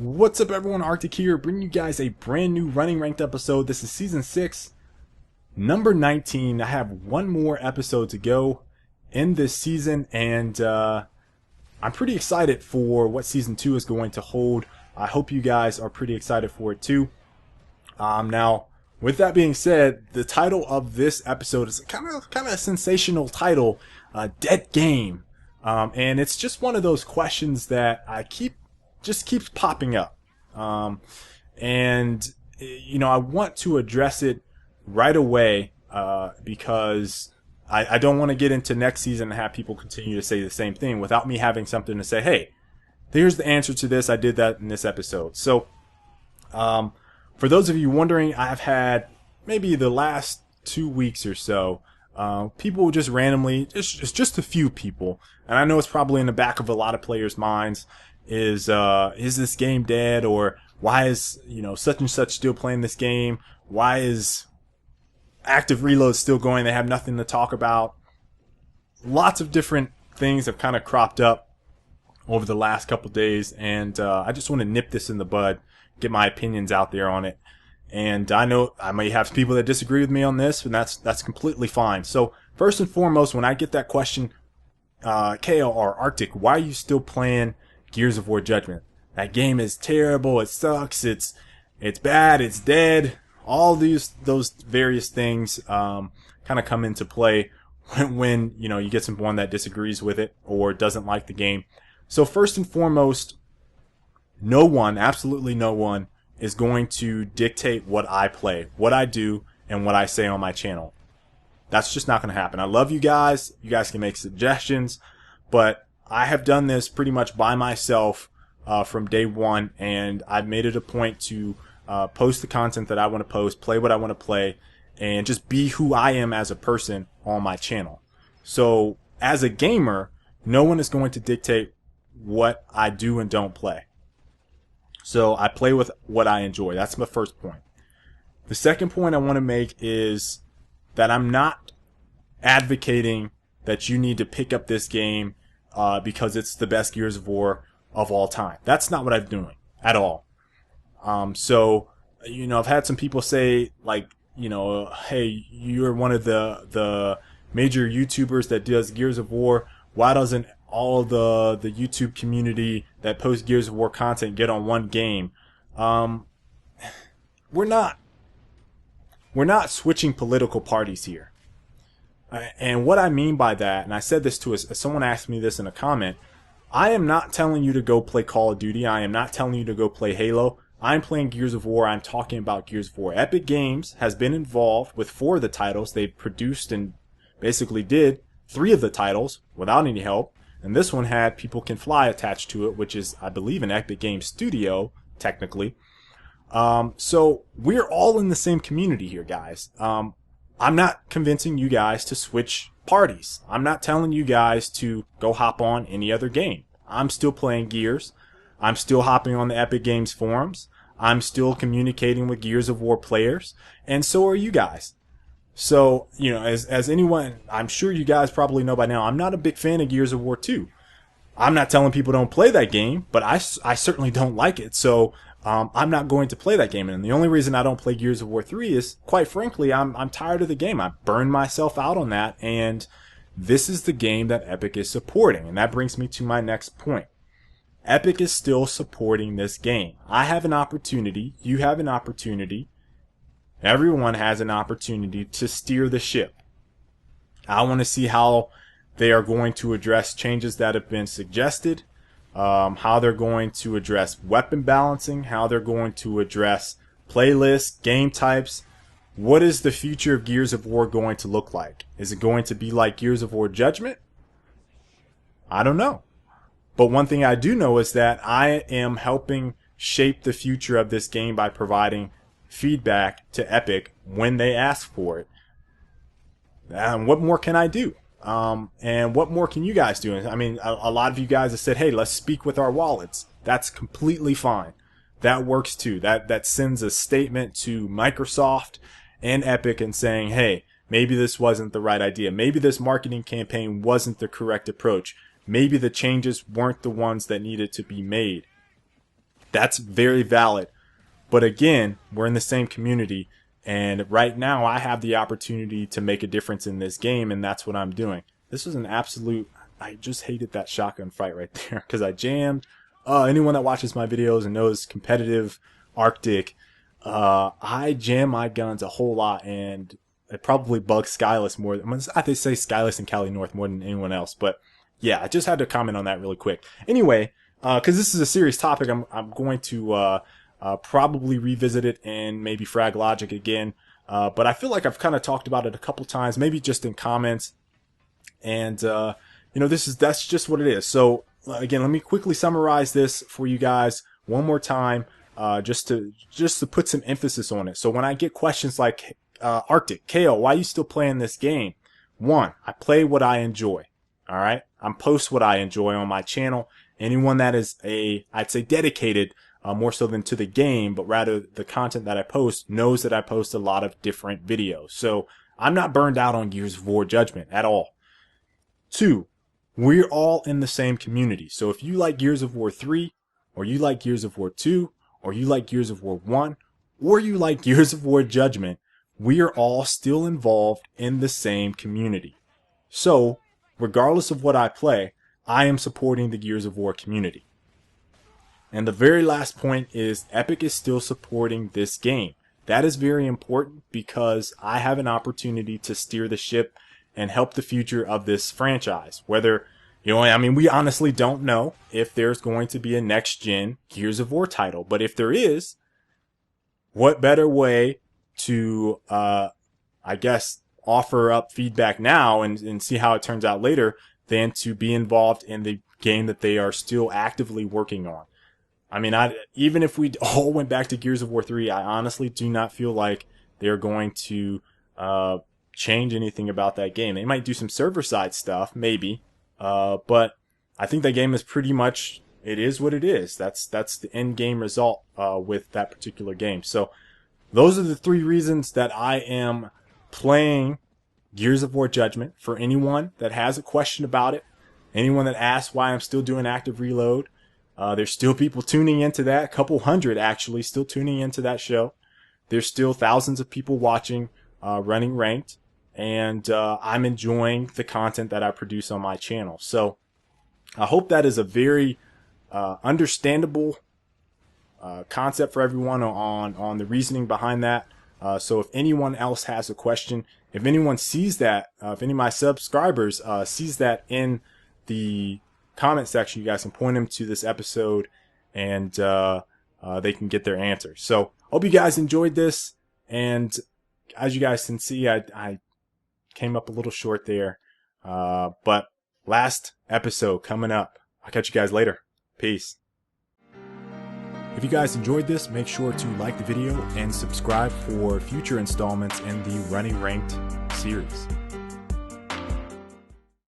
What's up, everyone? Arctic here, bringing you guys a brand new Running Ranked episode. This is Season 6, number 19. I have one more episode to go in this season, and I'm pretty excited for what Season 2 is going to hold. I hope you guys are pretty excited for it too. Now, with that being said, the title of this episode is kind of a sensational title, Dead Game. And it's just one of those questions that just keeps popping up. And, I want to address it right away, because I don't want to get into next season and have people continue to say the same thing without me having something to say, hey, here's the answer to this. I did that in this episode. So, for those of you wondering, I've had maybe the last 2 weeks or so, people just randomly, just a few people, and I know it's probably in the back of a lot of players' minds, is this game dead, or why is such and such still playing this game? Why is active reload still going? They have nothing to talk about. Lots of different things have kind of cropped up over the last couple days, and I just want to nip this in the bud, get my opinions out there on it. And I know I may have people that disagree with me on this, and that's completely fine. So first and foremost, when I get that question, KL or Arctic, why are you still playing Gears of War Judgment? That game is terrible. It sucks. It's bad. It's dead. All those various things kind of come into play when you get someone that disagrees with it or doesn't like the game. So first and foremost, no one, absolutely no one, is going to dictate what I play, what I do, and what I say on my channel. That's just not going to happen. I love you guys. You guys can make suggestions, but I have done this pretty much by myself from day one, and I've made it a point to post the content that I want to post, play what I want to play, and just be who I am as a person on my channel. So as a gamer, no one is going to dictate what I do and don't play. So I play with what I enjoy. That's my first point. The second point I want to make is that I'm not advocating that you need to pick up this game because it's the best Gears of War of all time. That's not what I'm doing at all. So, I've had some people say, like, hey, you're one of the major YouTubers that does Gears of War. Why doesn't all the YouTube community that posts Gears of War content get on one game? We're not switching political parties here. And what I mean by that, and I said this to someone asked me this in a comment, I am not telling you to go play Call of Duty. I am not telling you to go play Halo. I'm playing Gears of War. I'm talking about Gears of War. Epic Games has been involved with 4 of the titles. They produced and basically did 3 of the titles without any help. And this one had People Can Fly attached to it, which is, I believe, an Epic Games studio, technically. So we're all in the same community here, guys. I'm not convincing you guys to switch parties. I'm not telling you guys to go hop on any other game. I'm still playing Gears. I'm still hopping on the Epic Games forums. I'm still communicating with Gears of War players. And so are you guys. So, as anyone, I'm sure you guys probably know by now, I'm not a big fan of Gears of War 2. I'm not telling people don't play that game, but I certainly don't like it. So, I'm not going to play that game. And the only reason I don't play Gears of War 3 is, quite frankly, I'm tired of the game. I burned myself out on that, and this is the game that Epic is supporting. And that brings me to my next point. Epic is still supporting this game. I have an opportunity. You have an opportunity. Everyone has an opportunity to steer the ship. I want to see how they are going to address changes that have been suggested, how they're going to address weapon balancing, how they're going to address playlists, game types. What is the future of Gears of War going to look like? Is it going to be like Gears of War Judgment? I don't know. But one thing I do know is that I am helping shape the future of this game by providing feedback to Epic when they ask for it. And what more can I do? And what more can you guys do? I mean, a lot of you guys have said, hey, let's speak with our wallets. That's completely fine. That works too. That sends a statement to Microsoft and Epic and saying, hey, maybe this wasn't the right idea. Maybe this marketing campaign wasn't the correct approach. Maybe the changes weren't the ones that needed to be made. That's very valid. But again, we're in the same community, and right now I have the opportunity to make a difference in this game, and that's what I'm doing. This was an absolute, I just hated that shotgun fight right there because I jammed. Anyone that watches my videos and knows competitive Arctic, I jam my guns a whole lot, and it probably bugs Skyless more. I think say Skyless and Cali North more than anyone else, but yeah, I just had to comment on that really quick. Anyway, because this is a serious topic, I'm going to probably revisit it and maybe Frag Logic again. But I feel like I've kind of talked about it a couple times, maybe just in comments. And that's just what it is. So again, let me quickly summarize this for you guys one more time, just to put some emphasis on it. So when I get questions like Arctic, Kale, why are you still playing this game? One, I play what I enjoy. All right, I'm post what I enjoy on my channel. Anyone that is I'd say dedicated, more so than to the game, but rather the content that I post, knows that I post a lot of different videos. So I'm not burned out on Gears of War Judgment at all. Two, we're all in the same community. So if you like Gears of War 3, or you like Gears of War 2, or you like Gears of War 1, or you like Gears of War Judgment, we are all still involved in the same community. So regardless of what I play, I am supporting the Gears of War community. And the very last point is Epic is still supporting this game. That is very important because I have an opportunity to steer the ship and help the future of this franchise. Whether, we honestly don't know if there's going to be a next gen Gears of War title. But if there is, what better way to, offer up feedback now and see how it turns out later than to be involved in the game that they are still actively working on. Even if we all went back to Gears of War 3, I honestly do not feel like they're going to change anything about that game. They might do some server-side stuff, maybe, but I think that game is pretty much, it is what it is. That's the end game result with that particular game. So those are the three reasons that I am playing Gears of War Judgment. For anyone that has a question about it, anyone that asks why I'm still doing active reload, there's still people tuning into that. A couple hundred actually still tuning into that show. There's still thousands of people watching running ranked, and I'm enjoying the content that I produce on my channel. So I hope that is a very understandable concept for everyone on the reasoning behind that. So if anyone else has a question, if anyone sees that, if any of my subscribers sees that in the comment section, you guys can point them to this episode and they can get their answer. So hope you guys enjoyed this, and as you guys can see, I came up a little short there, but last episode coming up. I'll catch you guys later. Peace. If you guys enjoyed this, make sure to like the video and subscribe for future installments in the Running Ranked series.